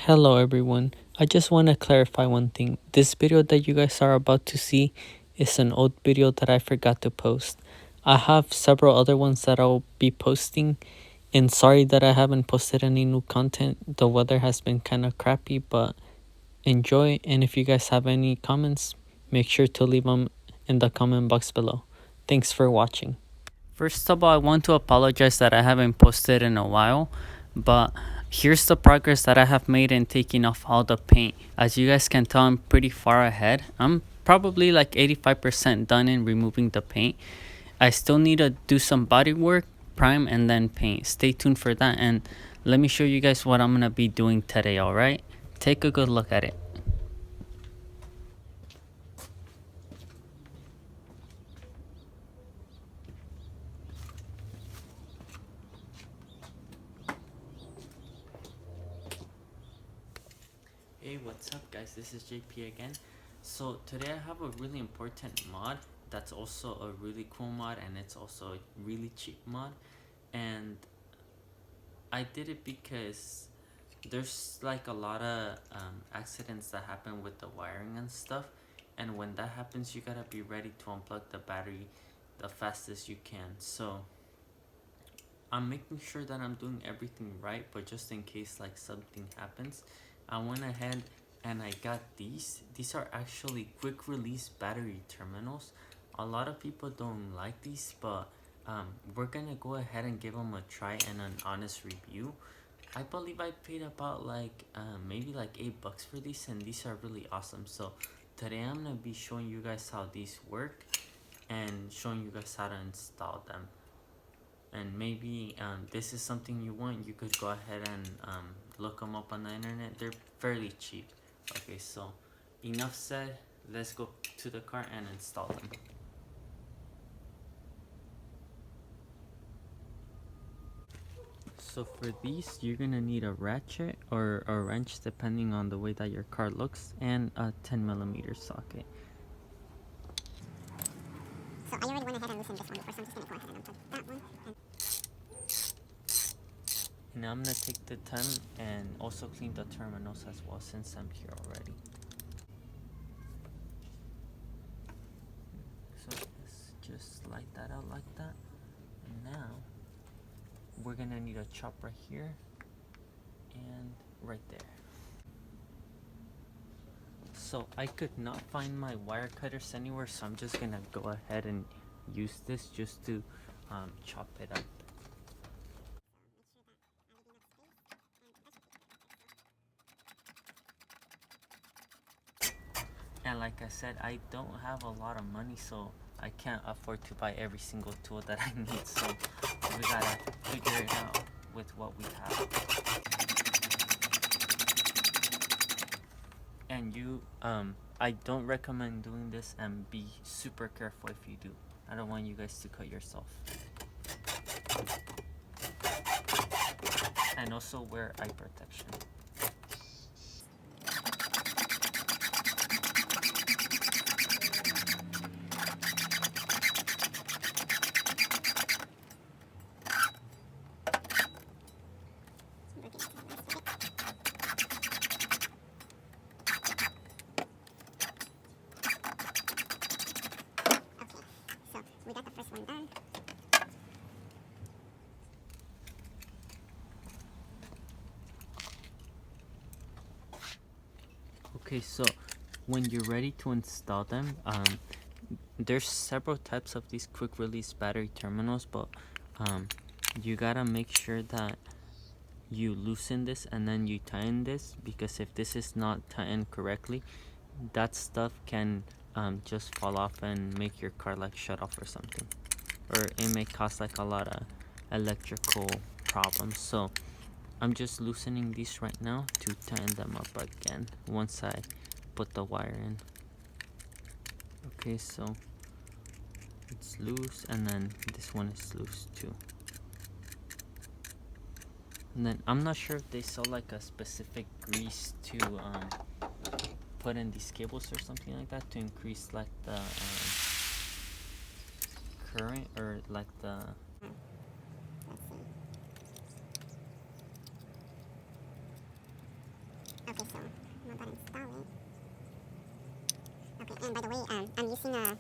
Hello everyone, I just want to clarify one thing. This video that you guys are about to see is an old video that I forgot to post. I have several other ones that I'll be posting, and sorry that I haven't posted any new content. The weather has been kind of crappy, but enjoy, and if you guys have any comments, make sure to leave them in the comment box below. Thanks for watching. First of all, I want to apologize that I haven't posted in a while, but here's the progress that I have made in taking off all the paint. As you guys can tell, I'm pretty far ahead. I'm probably like 85% done in removing the paint. I still need to do some body work, prime, and then paint. Stay tuned for that, and let me show you guys what I'm gonna be doing today, alright? Take a good look at it. Hey, what's up guys, this is JP again. So today I have a really important mod that's also a really cool mod, and it's also a really cheap mod, and I did it because there's like a lot of accidents that happen with the wiring and stuff, and when that happens you gotta be ready to unplug the battery the fastest you can. So I'm making sure that I'm doing everything right, but just in case like something happens, I went ahead and I got these. These are actually quick release battery terminals. A lot of people don't like these, but we're gonna go ahead and give them a try and an honest review. I believe I paid about like maybe like $8 for these, and these are really awesome. So today I'm gonna be showing you guys how these work and showing you guys how to install them. And maybe this is something you want, you could go ahead and look them up on the internet. They're fairly cheap. Okay, so enough said, let's go to the car and install them. So for these you're gonna need a ratchet or a wrench depending on the way that your car looks, and a 10mm socket. So I already went ahead and loosened this one before, so I'm just going to go ahead and unplug that one. Now I'm gonna take the time and also clean the terminals as well, since I'm here already. So let's just slide that out like that. And now we're gonna need a chop right here and right there. So I could not find my wire cutters anywhere, so I'm just gonna go ahead and use this just to chop it up. And like I said, I don't have a lot of money, so I can't afford to buy every single tool that I need, so we gotta figure it out with what we have. And I don't recommend doing this, and be super careful if you do. I don't want you guys to cut yourself. And also wear eye protection. So we got the first one done. Okay, so when you're ready to install them, there's several types of these quick release battery terminals, but you gotta make sure that you loosen this and then you tighten this, because if this is not tightened correctly, that stuff can just fall off and make your car like shut off or something, or it may cause like a lot of electrical problems. So I'm just loosening these right now to tighten them up again once I put the wire in. Okay, so it's loose, and then this one is loose too. And then I'm not sure if they sell like a specific grease to put in these cables or something like that to increase like the current, or like the Let's see. gotta install it. Okay, and by the way, I'm using a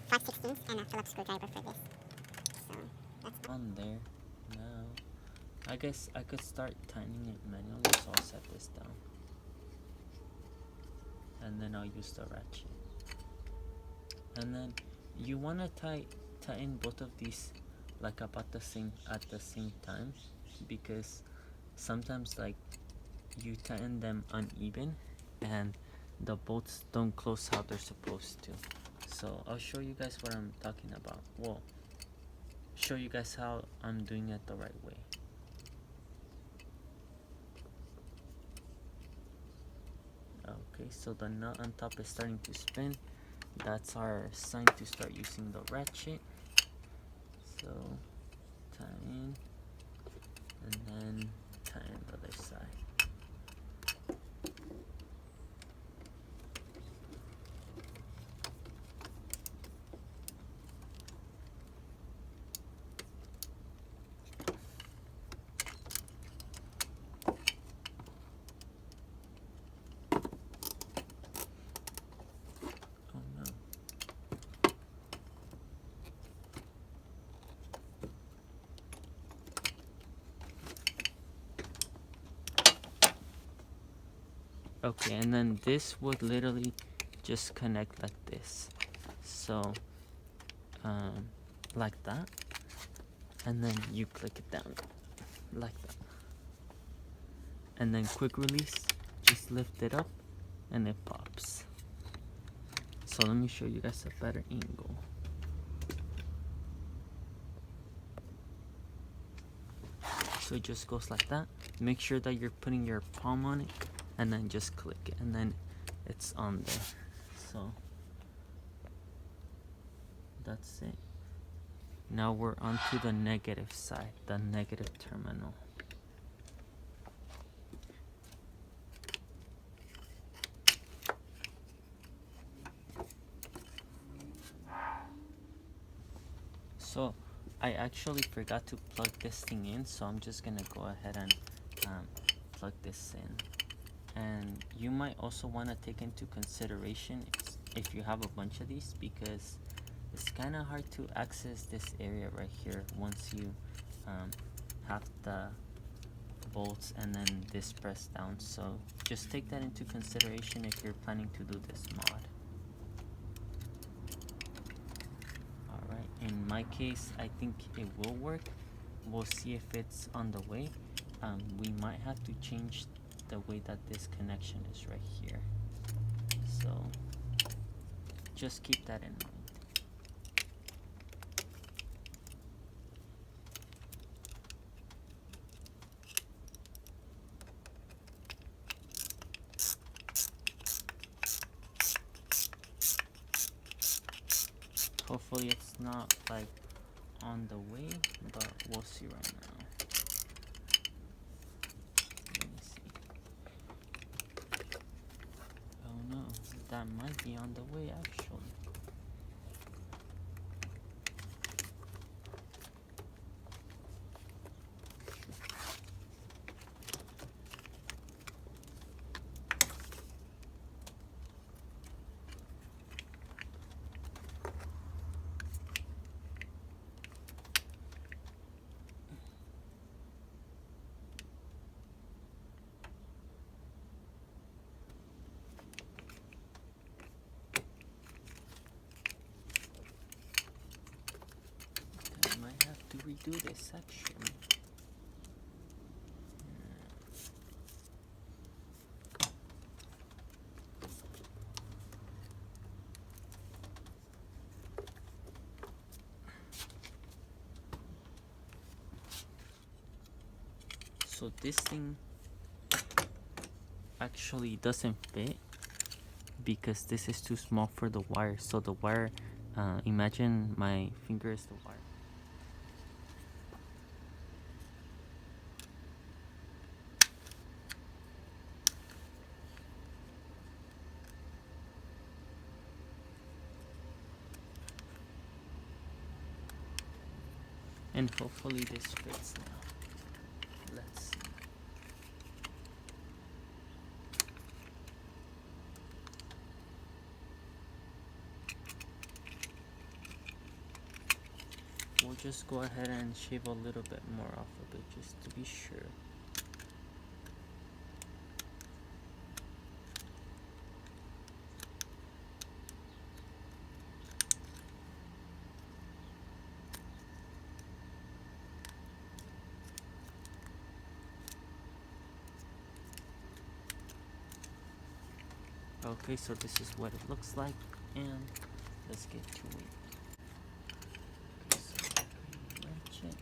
5/16 and a Phillips screwdriver for this. So that's on there. Now, I guess I could start tightening it manually, so I'll set this down. And then I'll use the ratchet. And then you wanna tighten both of these like about at the same time, because sometimes like you tighten them uneven and the bolts don't close how they're supposed to. So I'll show you guys what I'm talking about. Well, show you guys how I'm doing it the right way. Okay, so the nut on top is starting to spin. That's our sign to start using the ratchet. So tighten and then tighten the other side. Oh no. Okay, and then this would literally just connect like this. So, like that. And then you click it down like that. And then quick release, just lift it up and it pops. So let me show you guys a better angle. So it just goes like that. Make sure that you're putting your palm on it and then just click it and then it's on there. So that's it. Now we're on to the negative side, the negative terminal. So I actually forgot to plug this thing in, so I'm just gonna go ahead and plug this in. And you might also want to take into consideration if you have a bunch of these, because it's kind of hard to access this area right here once you have the bolts and then this pressed down. So just take that into consideration if you're planning to do this mod. Alright, in my case I think it will work. We'll see if it's on the way. We might have to change the way that this connection is right here. So just keep that in mind. Hopefully it's not like on the way, but we'll see right now. Let me see. Oh no, that might be on the way actually. I might have to redo this section. So this thing actually doesn't fit because this is too small for the wire. So the wire, imagine my finger is the wire. And hopefully this fits now. Let's see. just go ahead and shave a little bit more off of it just to be sure. Okay, so this is what it looks like, and let's get to it. Okay, so wrench it.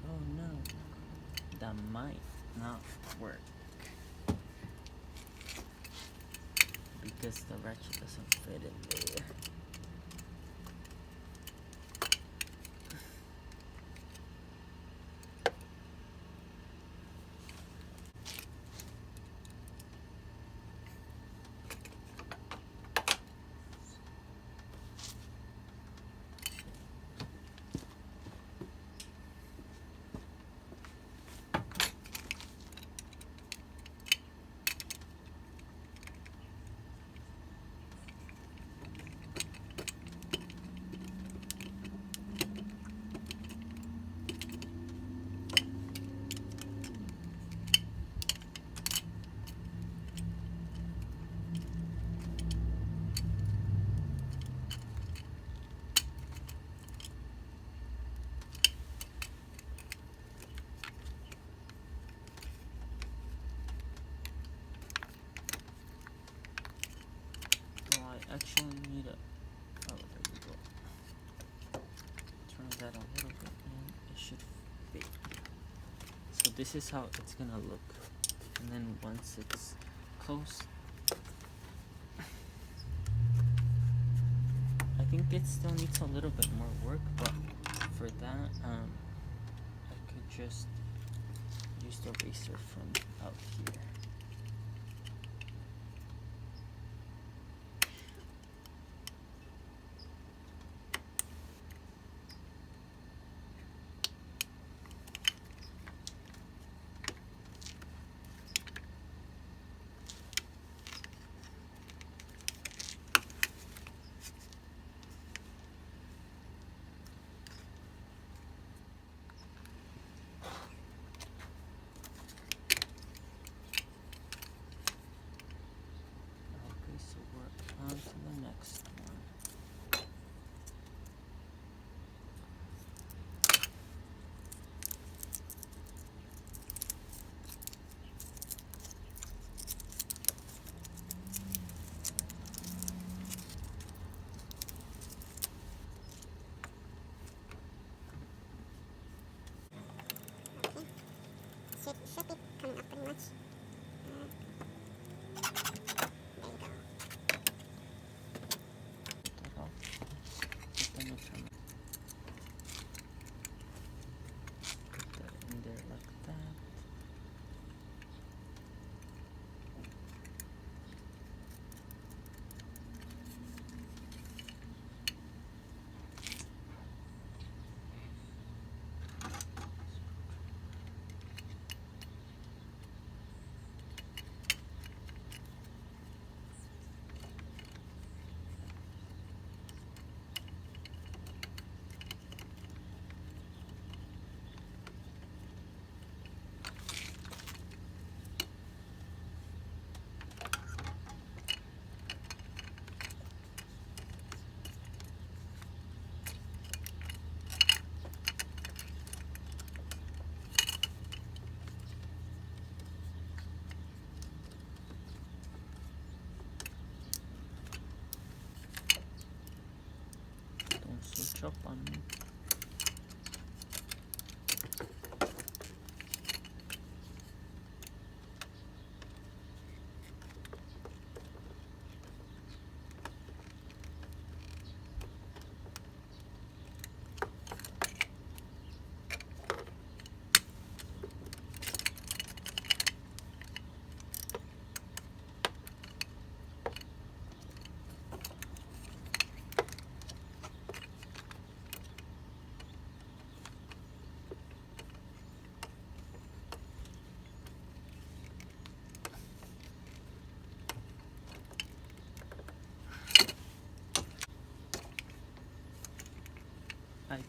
Now, oh no, that might not work because the ratchet doesn't fit in there. I actually need a, oh there we go, turn that a little bit and it should fit. So this is how it's gonna look, and then once it's close, I think it still needs a little bit more work, but for that I could just use the eraser from out here. Okay, so we're on to the next one. Okay. Should be coming up pretty much. There you go. Put that off. Put them in some- Put that in there like that.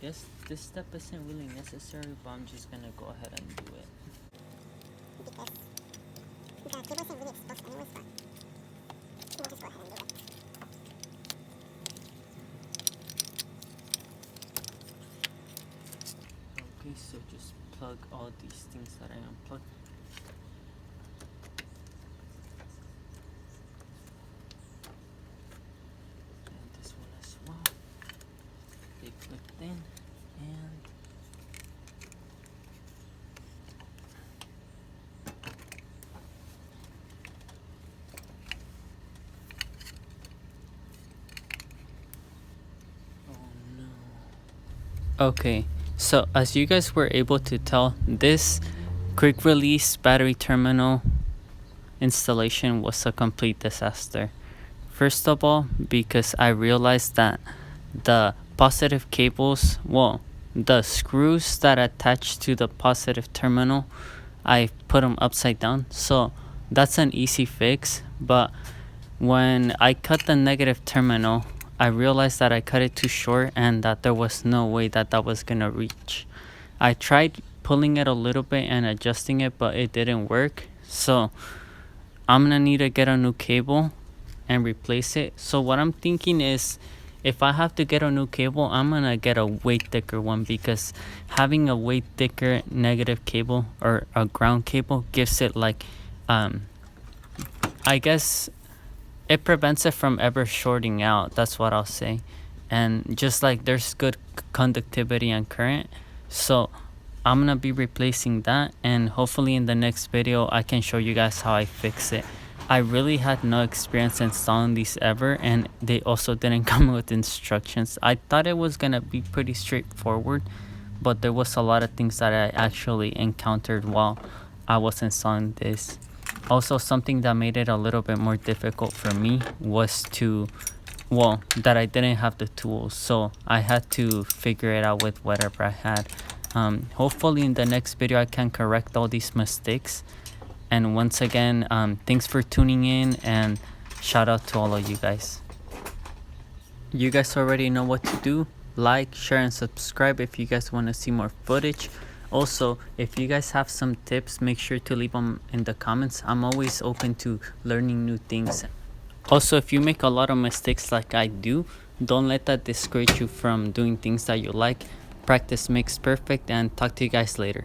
guess this step isn't really necessary, but I'm just gonna go ahead and do it. Because the cable isn't really exposed anyways, but we'll just go ahead and do it. Okay, so just plug all these things that I unplugged. And this one as well. They clipped in, and oh no. Okay, so as you guys were able to tell, this quick release battery terminal installation was a complete disaster. First of all, because I realized that the positive cables, well, the screws that attach to the positive terminal, I put them upside down. So that's an easy fix. But when I cut the negative terminal, I realized that I cut it too short and that there was no way that that was gonna reach. I tried pulling it a little bit and adjusting it, but it didn't work. So I'm gonna need to get a new cable and replace it. So what I'm thinking is, if I have to get a new cable, I'm gonna get a way thicker one, because having a way thicker negative cable or a ground cable gives it like I guess it prevents it from ever shorting out. That's what I'll say. And just like there's good conductivity and current, so I'm gonna be replacing that, and hopefully in the next video I can show you guys how I fix it. I really had no experience installing these ever, and they also didn't come with instructions. I thought it was gonna be pretty straightforward, but there was a lot of things that I actually encountered while I was installing this. Also, something that made it a little bit more difficult for me was that I didn't have the tools, so I had to figure it out with whatever I had. Hopefully in the next video I can correct all these mistakes. And once again, thanks for tuning in, and shout out to all of you guys. You guys already know what to do. Like, share, and subscribe if you guys want to see more footage. Also, if you guys have some tips, make sure to leave them in the comments. I'm always open to learning new things. Also, if you make a lot of mistakes like I do, don't let that discourage you from doing things that you like. Practice makes perfect, and talk to you guys later.